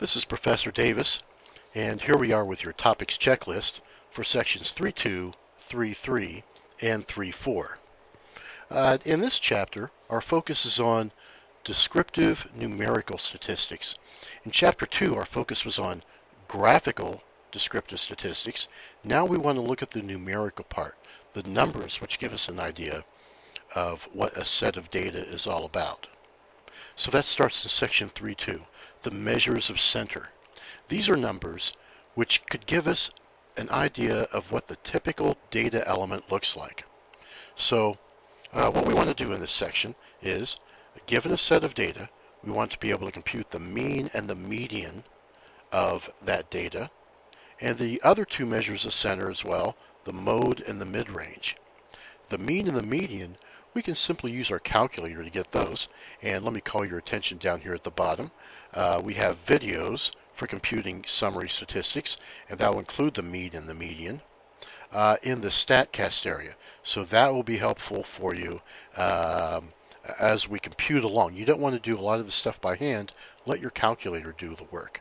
This is Professor Davis, and here we are with your topics checklist for sections 3.2, 3.3, and 3.4. In this chapter, our focus is on descriptive numerical statistics. In chapter 2, our focus was on graphical descriptive statistics. Now we want to look at the numerical part, the numbers, which give us an idea of what a set of data is all about. So that starts in section 3.2, the measures of center. These are numbers which could give us an idea of what the typical data element looks like. So what we want to do in this section is, given a set of data, we want to be able to compute the mean and the median of that data, and the other two measures of center as well, the mode and the mid-range. The mean and the median, we can simply use our calculator to get those, and let me call your attention down here at the bottom. We have videos for computing summary statistics, and that will include the mean and the median in the StatCast area. So that will be helpful for you as we compute along. You don't want to do a lot of the stuff by hand. Let your calculator do the work.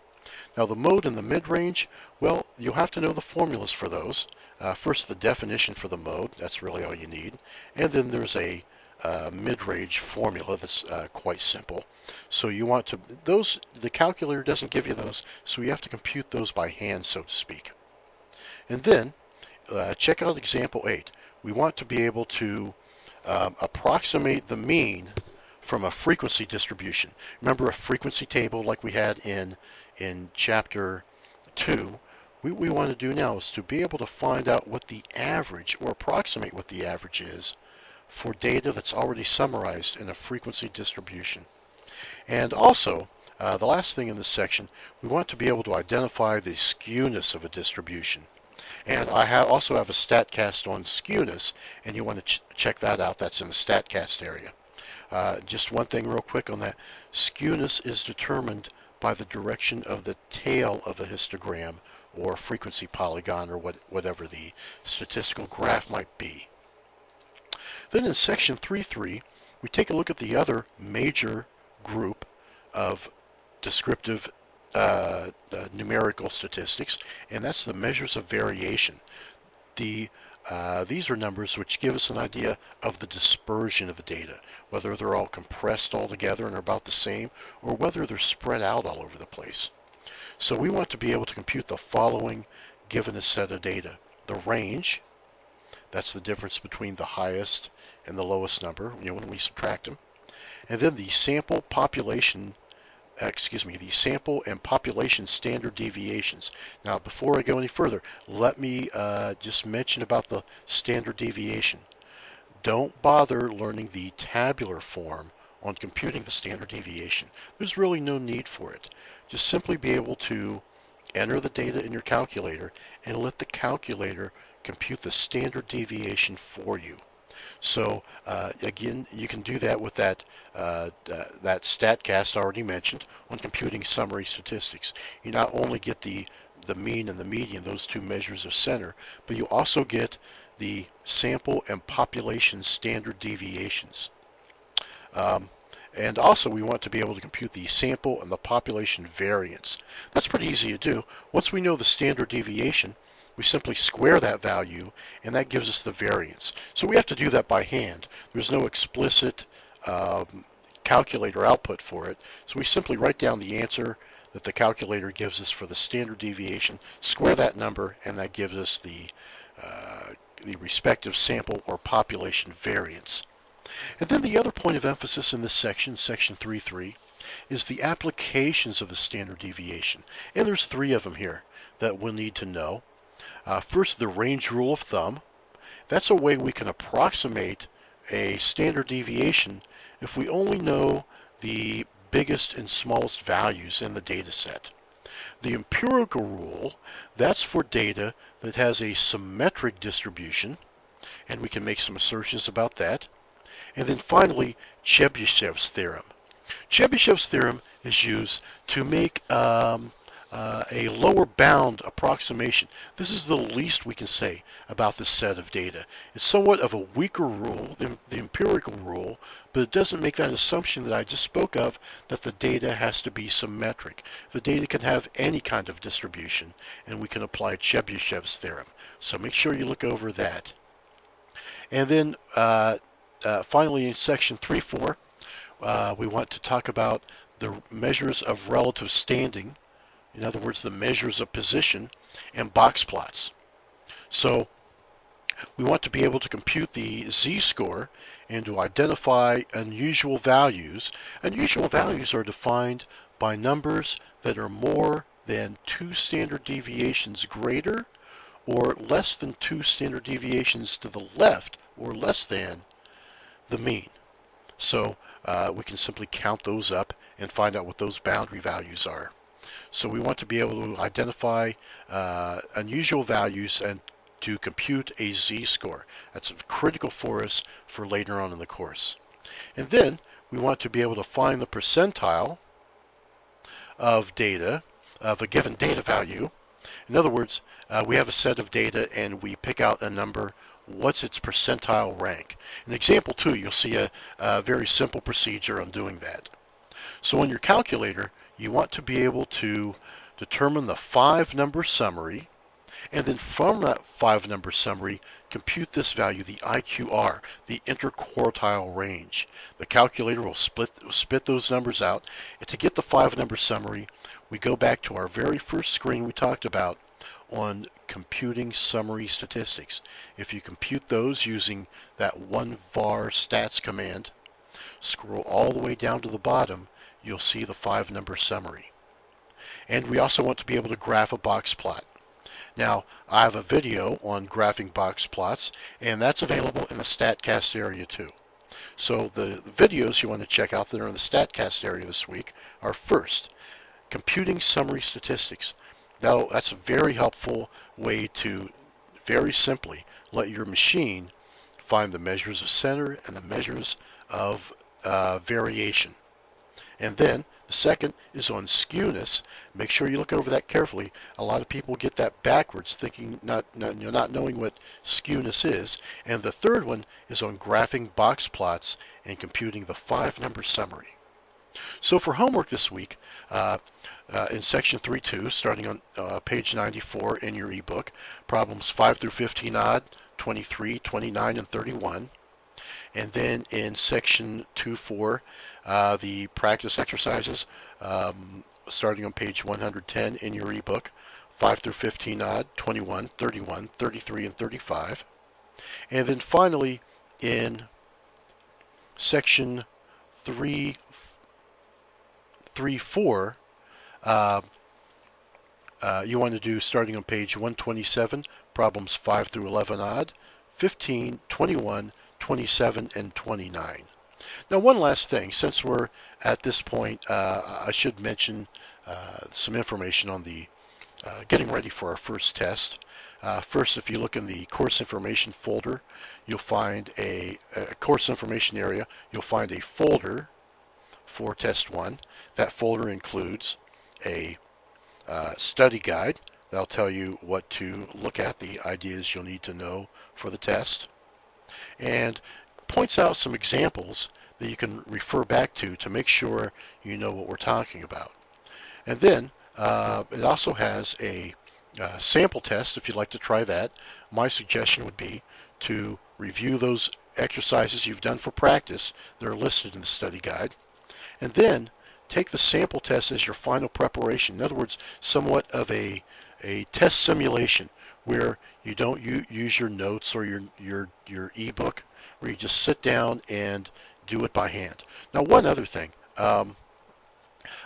Now the mode and the mid-range, well, you'll have to know the formulas for those. First, the definition for the mode, that's really all you need. And then there's a mid-range formula that's quite simple. So you want to, the calculator doesn't give you those, so you have to compute those by hand, so to speak. And then, check out example 8. We want to be able to approximate the mean from a frequency distribution. Remember a frequency table like we had in chapter 2? What we want to do now is to be able to find out what the average, or approximate what the average is, for data that's already summarized in a frequency distribution. And also, the last thing in this section, we want to be able to identify the skewness of a distribution. And I also have a StatCast on skewness, and you want to check that out. That's in the StatCast area. Just one thing real quick on that. Skewness is determined by the direction of the tail of a histogram or frequency polygon, or whatever the statistical graph might be. Then in section 3.3, we take a look at the other major group of descriptive numerical statistics, and that's the measures of variation. These are numbers which give us an idea of the dispersion of the data, whether they're all compressed all together and are about the same, or whether they're spread out all over the place. So we want to be able to compute the following given a set of data. The range, that's the difference between the highest and the lowest number, when we subtract them. And then the sample population, the sample and population standard deviations. Now, before I go any further, let me just mention about the standard deviation. Don't bother learning the tabular form on computing the standard deviation. There's really no need for it. Just simply be able to enter the data in your calculator and let the calculator compute the standard deviation for you. So again, you can do that with that StatCast already mentioned on computing summary statistics. You not only get the mean and the median, those two measures of center, but you also get the sample and population standard deviations. And also we want to be able to compute the sample and the population variance. That's pretty easy to do. Once we know the standard deviation, we simply square that value, and that gives us the variance. So we have to do that by hand. There's no explicit calculator output for it. So we simply write down the answer that the calculator gives us for the standard deviation, square that number, and that gives us the respective sample or population variance. And then the other point of emphasis in this section, section 3.3, is the applications of the standard deviation. And there's 3 of them here that we'll need to know. First, the range rule of thumb. That's a way we can approximate a standard deviation if we only know the biggest and smallest values in the data set. The empirical rule, that's for data that has a symmetric distribution, and we can make some assertions about that. And then finally, Chebyshevs Theorem. Chebyshevs Theorem is used to make a lower bound approximation. This is the least we can say about this set of data. It's somewhat of a weaker rule than the empirical rule, but it doesn't make that assumption that I just spoke of, that the data has to be symmetric. The data can have any kind of distribution, and we can apply Chebyshevs theorem. So make sure you look over that. And then finally in section 3.4, we want to talk about the measures of relative standing. In other words, the measures of position and box plots. So we want to be able to compute the z-score and to identify unusual values. Unusual values are defined by numbers that are more than 2 standard deviations greater or less than 2 standard deviations to the left or less than the mean. So we can simply count those up and find out what those boundary values are. So we want to be able to identify unusual values and to compute a z-score. That's critical for us for later on in the course. And then we want to be able to find the percentile of data, of a given data value. In other words, we have a set of data and we pick out a number. What's its percentile rank? In example 2, you'll see a very simple procedure on doing that. So on your calculator, you want to be able to determine the 5-number summary, and then from that 5-number summary, compute this value, the IQR, the interquartile range. The calculator will spit those numbers out. And to get the 5-number summary, we go back to our very first screen we talked about on computing summary statistics. If you compute those using that var stats command, scroll all the way down to the bottom, you'll see the 5-number summary. And we also want to be able to graph a box plot. Now, I have a video on graphing box plots, and that's available in the StatCast area too. So the videos you want to check out that are in the StatCast area this week are first, computing summary statistics. Now, that's a very helpful way to very simply let your machine find the measures of center and the measures of variation. And then the second is on skewness. Make sure you look over that carefully. A lot of people get that backwards, thinking not knowing what skewness is. And the third one is on graphing box plots and computing the 5-number summary. So for homework this week, in section 3.2, starting on page 94 in your ebook, problems 5 through 15 odd, 23, 29, and 31. And then in section 2.4, the practice exercises, starting on page 110 in your ebook, 5 through 15 odd, 21, 31, 33, and 35. And then finally in section 3.4, you want to do, starting on page 127, problems 5 through 11 odd, 15, 21, 27, and 29. Now, one last thing, since we're at this point, I should mention some information on the getting ready for our first test. First, if you look in the course information folder, you'll find a course information area. You'll find a folder for test 1. That folder includes a study guide that'll tell you what to look at, the ideas you'll need to know for the test, and points out some examples that you can refer back to make sure you know what we're talking about. And then it also has a sample test if you'd like to try that. My suggestion would be to review those exercises you've done for practice that are listed in the study guide, and then take the sample test as your final preparation. In other words, somewhat of a test simulation where you don't use your notes or your ebook, where you just sit down and do it by hand. Now, one other thing,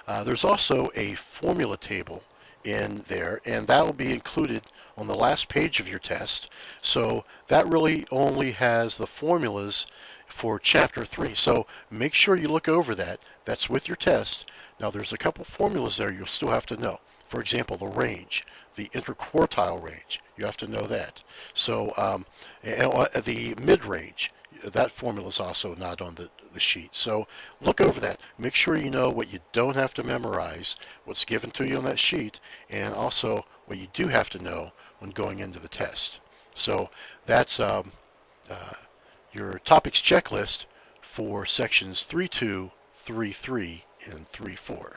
there's also a formula table in there, and that will be included on the last page of your test. So that really only has the formulas for chapter 3. So make sure you look over that. That's with your test. Now, there's a couple formulas there you'll still have to know. For example, the range, the interquartile range. You have to know that. So the mid-range, that formula is also not on the sheet. So look over that. Make sure you know what you don't have to memorize, what's given to you on that sheet, and also what you do have to know when going into the test. So that's your topics checklist for sections 3.2, 3.3, and 3.4.